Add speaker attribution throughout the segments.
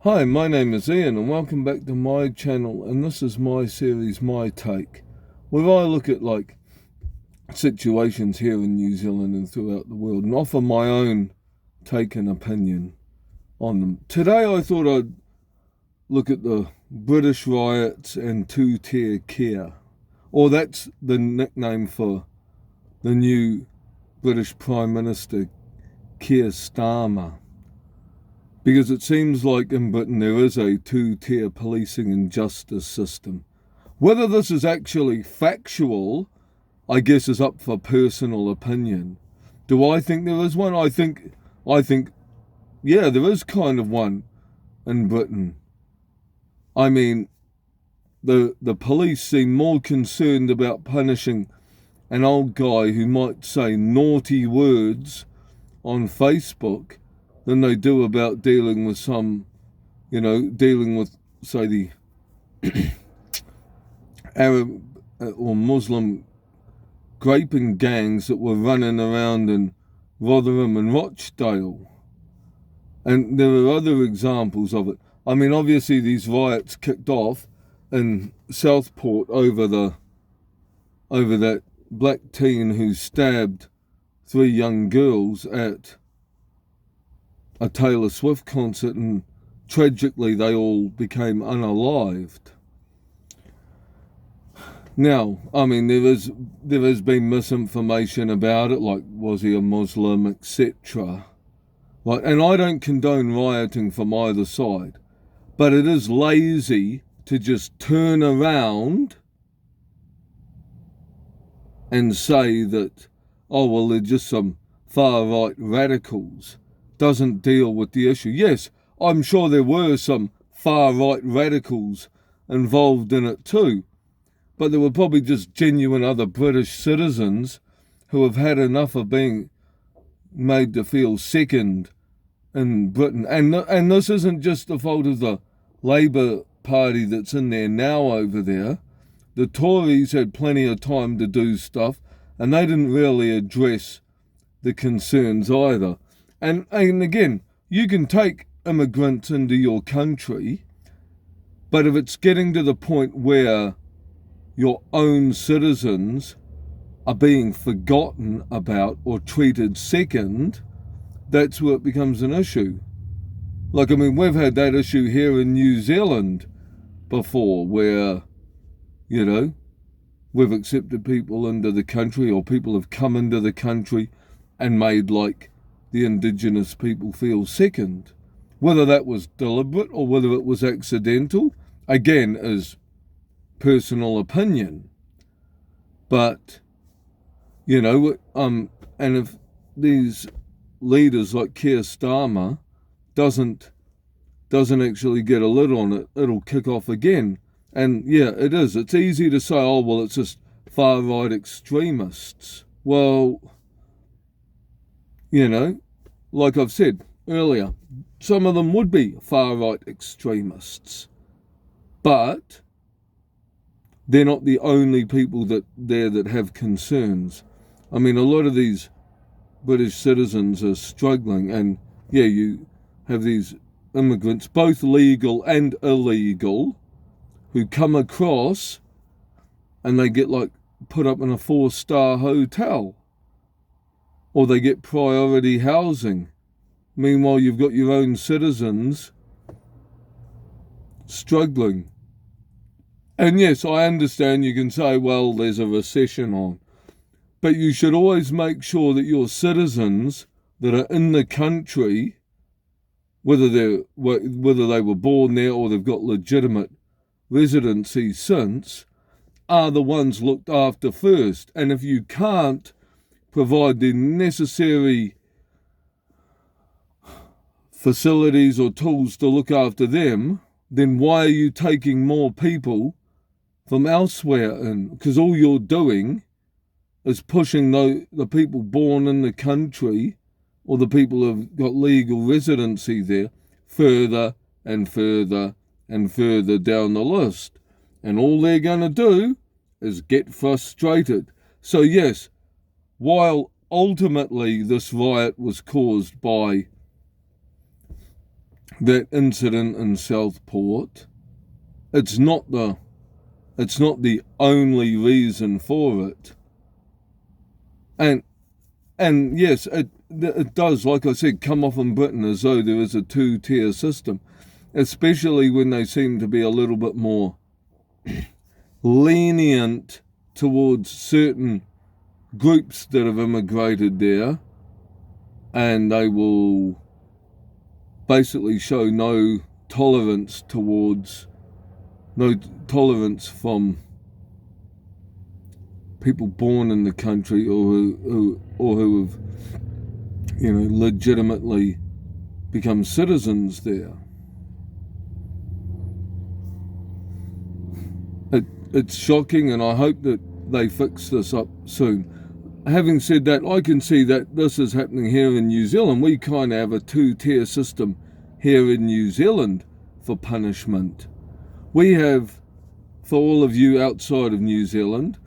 Speaker 1: Hi, my name is Ian and welcome back to my channel, and this is my series, My Take, where I look at situations here in New Zealand and throughout the world and offer my own take and opinion on them. Today I thought I'd look at the British riots and two-tier Keir, or that's the nickname for the new British Prime Minister, Keir Starmer. Because it seems like in Britain there is a two-tier policing and justice system. Whether this is actually factual, I guess, is up for personal opinion. Do I think there is one? I think, yeah, there is kind of one in Britain. I mean, the police seem more concerned about punishing an old guy who might say naughty words on Facebook than they do about dealing with say, the Arab or Muslim graping gangs that were running around in Rotherham and Rochdale. And there are other examples of it. I mean, obviously these riots kicked off in Southport over that black teen who stabbed three young girls at a Taylor Swift concert, and tragically they all became unalived. Now, I mean, there has been misinformation about it, like was he a Muslim, etc. Right, and I don't condone rioting from either side, but it is lazy to just turn around and say that, oh well, they're just some far-right radicals. Doesn't deal with the issue. Yes, I'm sure there were some far-right radicals involved in it too, but there were probably just genuine other British citizens who have had enough of being made to feel second in Britain. And this isn't just the fault of the Labour Party that's in there now over there. The Tories had plenty of time to do stuff, and they didn't really address the concerns either. And again, you can take immigrants into your country, but if it's getting to the point where your own citizens are being forgotten about or treated second, that's where it becomes an issue. Like, I mean, we've had that issue here in New Zealand before where, we've accepted people into the country, or people have come into the country and made the indigenous people feel second. Whether that was deliberate or whether it was accidental, again, is personal opinion. But, and if these leaders like Keir Starmer doesn't actually get a lid on it, it'll kick off again. And yeah, it is. It's easy to say, oh, well, it's just far-right extremists. Well, like I've said earlier, some of them would be far-right extremists. But they're not the only people that have concerns. I mean, a lot of these British citizens are struggling, and yeah, you have these immigrants, both legal and illegal, who come across and they get put up in a 4-star hotel, or they get priority housing. Meanwhile, you've got your own citizens struggling. And yes, I understand you can say, well, there's a recession on. But you should always make sure that your citizens that are in the country, whether they were born there or they've got legitimate residency since, are the ones looked after first. And if you can't provide the necessary facilities or tools to look after them, then why are you taking more people from elsewhere in? Because all you're doing is pushing the people born in the country, or the people who've got legal residency there, further and further and further down the list. And all they're going to do is get frustrated. So yes, while ultimately this riot was caused by that incident in Southport. It's not the only reason for it. And yes, it does, like I said, come off in Britain as though there is a two-tier system, especially when they seem to be a little bit more lenient towards certain groups that have immigrated there, and they will basically show no tolerance from people born in the country or who have, legitimately become citizens there. It's shocking, and I hope that they fix this up soon. Having said that, I can see that this is happening here in New Zealand. We kind of have a two-tier system here in New Zealand for punishment. We have, for all of you outside of New Zealand,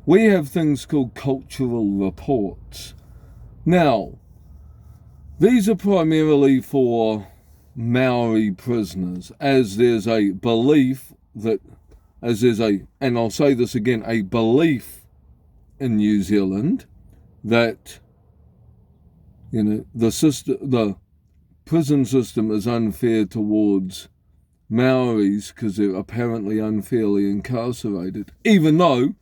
Speaker 1: we have things called cultural reports. Now, these are primarily for Maori prisoners, as there's a belief that, and I'll say this again, a belief in New Zealand that, the prison system is unfair towards Maoris because they're apparently unfairly incarcerated, even though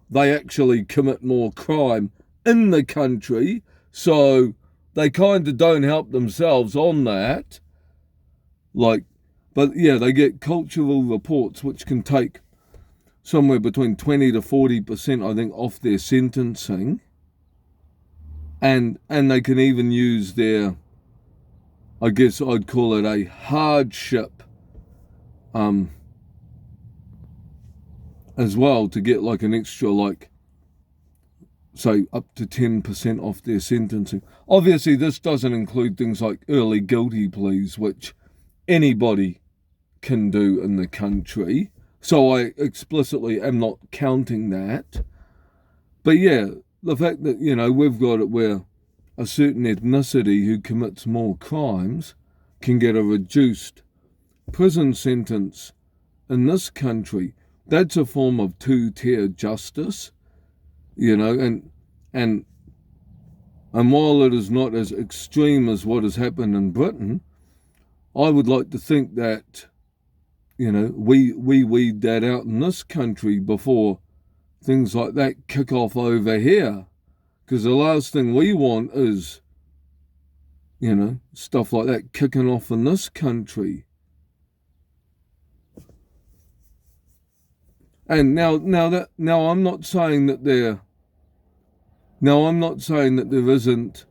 Speaker 1: they actually commit more crime in the country, so they kind of don't help themselves on that. But yeah, they get cultural reports which can take somewhere between 20 to 40%, I think, off their sentencing. And they can even use their, I guess I'd call it a hardship, as well, to get like an extra, say up to 10% off their sentencing. Obviously, this doesn't include things like early guilty pleas, which anybody can do in the country. So I explicitly am not counting that. But yeah, the fact that, we've got it where a certain ethnicity who commits more crimes can get a reduced prison sentence in this country, that's a form of two-tier justice, and while it is not as extreme as what has happened in Britain, I would like to think that, we weed that out in this country before things like that kick off over here. Because the last thing we want is, stuff like that kicking off in this country. And now I'm not saying that there isn't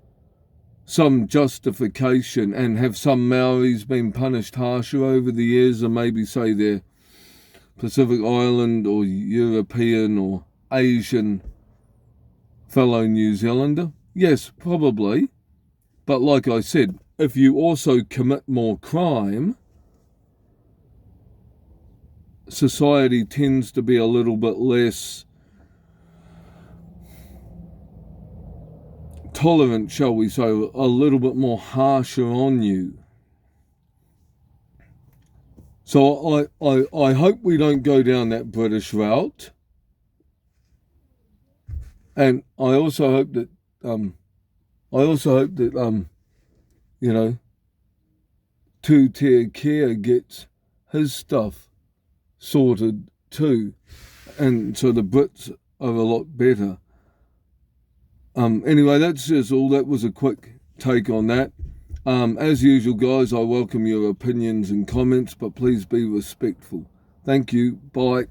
Speaker 1: some justification, and have some Maoris been punished harsher over the years than maybe, say, their Pacific Island or European or Asian fellow New Zealander? Yes, probably. But like I said, if you also commit more crime, society tends to be a little bit less tolerant, shall we say, a little bit more harsher on you. So I hope we don't go down that British route. And I also hope that two-tier Keir gets his stuff sorted too, and so the Brits are a lot better. Anyway, that's just all. That was a quick take on that. As usual, guys, I welcome your opinions and comments, but please be respectful. Thank you. Bye.